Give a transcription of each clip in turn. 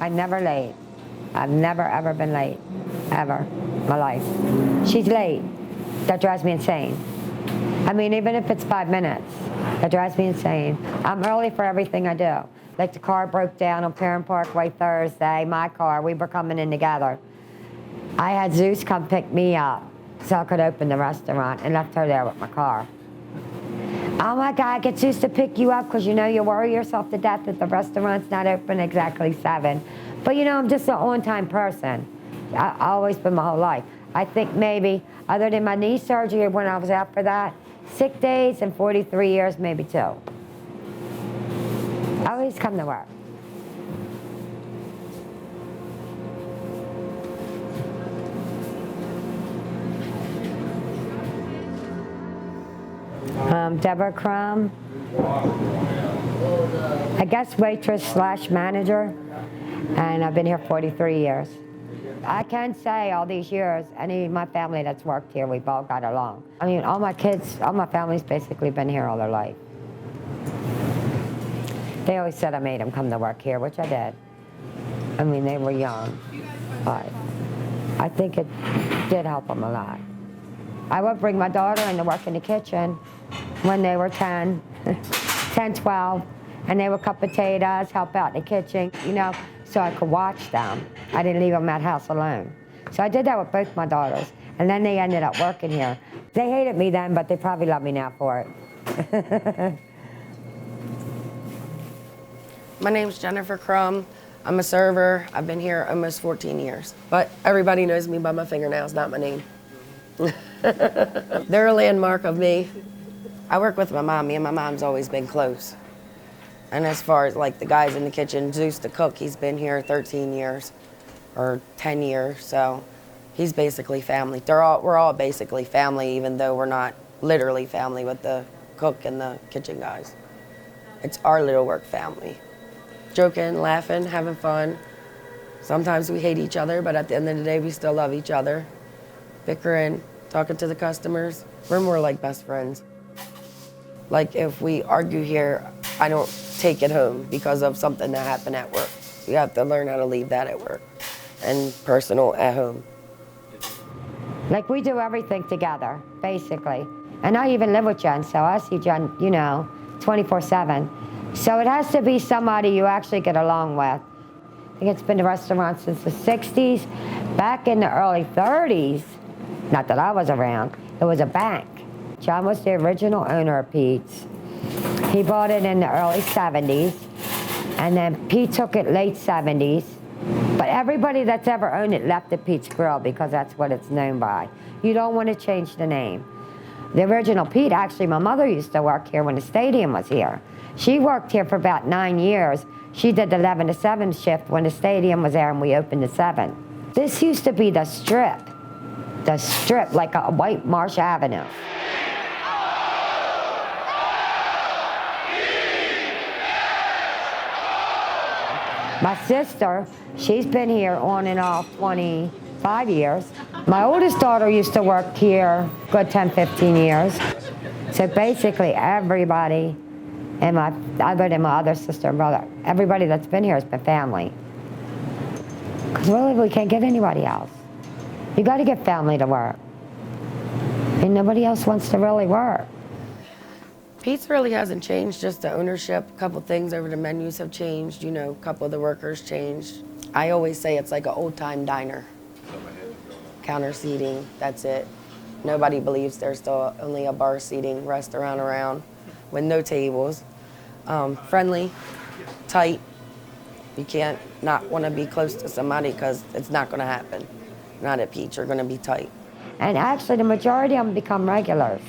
I'm never late. I've never, ever been late, ever, in my life. She's late. That drives me insane. I mean, even if it's 5 minutes, that drives me insane. I'm early for everything I do. Like the car broke down on Parent Parkway Thursday, my car, we were coming in together. I had Zeus come pick me up so I could open the restaurant and left her there with my car. Oh my God, get Zeus to pick you up because you know you worry yourself to death that the restaurant's not open exactly 7. But you know, I'm just an on-time person. I've always been my whole life. I think maybe, other than my knee surgery when I was out for that, sick days in 43 years, maybe 2. I always come to work. Deborah Crum, I guess waitress / manager, and I've been here 43 years. I can say all these years, any of my family that's worked here, we've all got along. I mean, all my kids, all my family's basically been here all their life. They always said I made them come to work here, which I did. I mean, they were young, but I think it did help them a lot. I would bring my daughter in to work in the kitchen when they were 10, 12, and they would cut potatoes, help out in the kitchen, you know, so I could watch them. I didn't leave them at house alone. So I did that with both my daughters, and then they ended up working here. They hated me then, but they probably love me now for it. My name's Jennifer Crum. I'm a server. I've been here almost 14 years. But everybody knows me by my fingernails, not my name. They're a landmark of me. I work with my mom. Me and my mom's always been close. And as far as like the guys in the kitchen, Zeus the cook, he's been here 13 years or 10 years. So he's basically family. We're all basically family, even though we're not literally family with the cook and the kitchen guys. It's our little work family. Joking, laughing, having fun. Sometimes we hate each other, but at the end of the day, we still love each other. Bickering, talking to the customers. We're more like best friends. Like if we argue here, I don't take it home because of something that happened at work. You have to learn how to leave that at work and personal at home. Like we do everything together, basically. And I even live with Jen, so I see Jen, you know, 24/7. So it has to be somebody you actually get along with. I think it's been a restaurant since the 60s. Back in the early 30s, not that I was around, it was a bank. John was the original owner of Pete's. He bought it in the early 70s, and then Pete took it late 70s. But everybody that's ever owned it left the Pete's Grill because that's what it's known by. You don't want to change the name. The original Pete, actually, my mother used to work here when the stadium was here. She worked here for about 9 years. She did the 11 to 7 shift when the stadium was there and we opened at 7. This used to be the strip like a White Marsh Avenue. My sister, she's been here on and off 25 years. My oldest daughter used to work here good 10, 15 years. So basically everybody, and other than my other sister and brother, everybody that's been here has been family. Because really, we can't get anybody else. You got to get family to work. And nobody else wants to really work. Pete's really hasn't changed, just the ownership. A couple things over the menus have changed, you know, a couple of the workers changed. I always say it's like an old-time diner. Counter seating, that's it. Nobody believes there's still only a bar seating restaurant around with no tables. Friendly, tight. You can't not want to be close to somebody because it's not going to happen. Not at Pete's, you're going to be tight. And actually, the majority of them become regulars.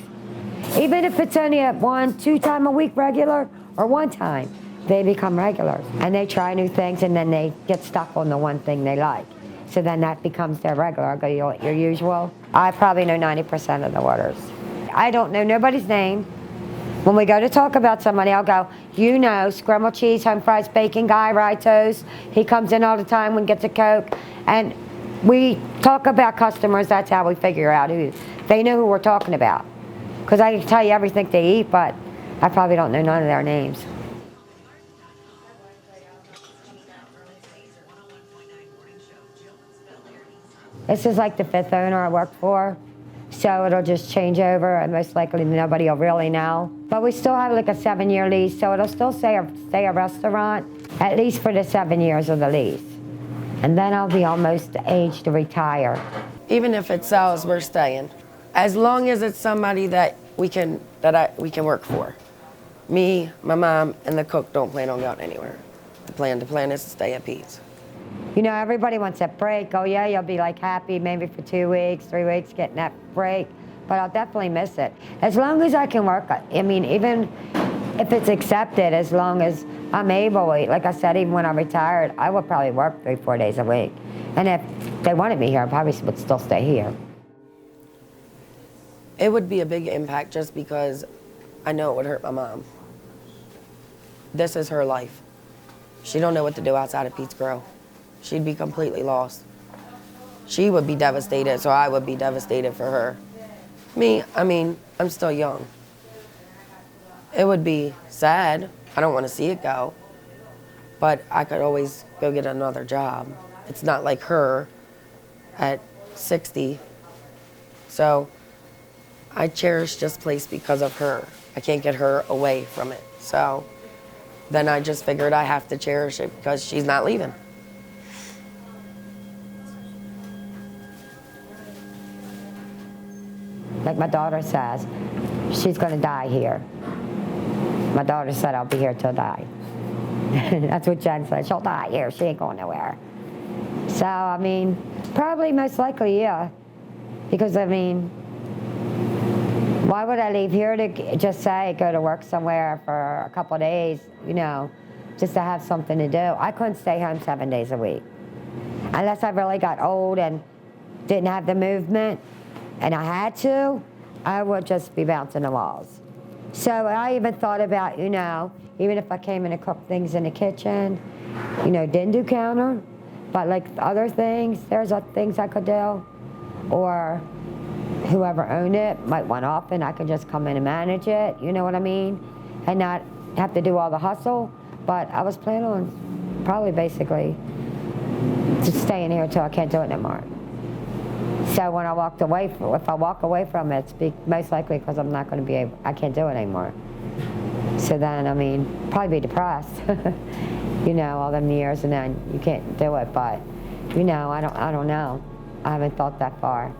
Even if it's only at 1, 2 times a week regular, or 1 time, they become regulars. And they try new things, and then they get stuck on the one thing they like. So then that becomes their regular. I go, your usual? I probably know 90% of the orders. I don't know nobody's name. When we go to talk about somebody, I'll go, you know, scrambled cheese, home fries, bacon guy, rye toast. He comes in all the time and gets a Coke. And we talk about customers, that's how we figure out who, they know who we're talking about. Because I can tell you everything they eat, but I probably don't know none of their names. This is like the 5th owner I work for. So it'll just change over, and most likely nobody will really know. But we still have like a 7-year lease, so it'll still stay a restaurant, at least for the 7 years of the lease. And then I'll be almost the age to retire. Even if it sells, we're staying. As long as it's somebody that we can work for. Me, my mom, and the cook don't plan on going anywhere. The plan is to stay at Pete's. You know, everybody wants that break. Oh yeah, you'll be like happy maybe for 2 weeks, 3 weeks getting that break, but I'll definitely miss it. As long as I can work, I mean, even if it's accepted, as long as I'm able, like I said, even when I retired, I would probably work 3-4 days a week. And if they wanted me here, I probably would still stay here. It would be a big impact just because I know it would hurt my mom. This is her life. She don't know what to do outside of Pete's Grill. She'd be completely lost. She would be devastated, so I would be devastated for her. Me, I mean, I'm still young. It would be sad. I don't want to see it go, but I could always go get another job. It's not like her at 60. So I cherish this place because of her. I can't get her away from it. So then I just figured I have to cherish it because she's not leaving. Like my daughter says, she's gonna die here. My daughter said I'll be here till die. That's what Jen said, she'll die here, she ain't going nowhere. So, I mean, probably most likely, yeah. Because, I mean, why would I leave here to just say, go to work somewhere for a couple of days, you know, just to have something to do? I couldn't stay home 7 days a week. Unless I really got old and didn't have the movement, and I had to, I would just be bouncing the walls. So I even thought about, you know, even if I came in to cook things in the kitchen, you know, didn't do counter, but like other things, there's things I could do. Or whoever owned it might want off and I could just come in and manage it, you know what I mean? And not have to do all the hustle. But I was planning on probably basically just staying here until I can't do it no more. So when I walked away, if I walk away from it, it's most likely because I'm not going to be able, I can't do it anymore. So then, I mean, probably be depressed, you know, all them years, and then you can't do it. But, you know, I don't know. I haven't thought that far.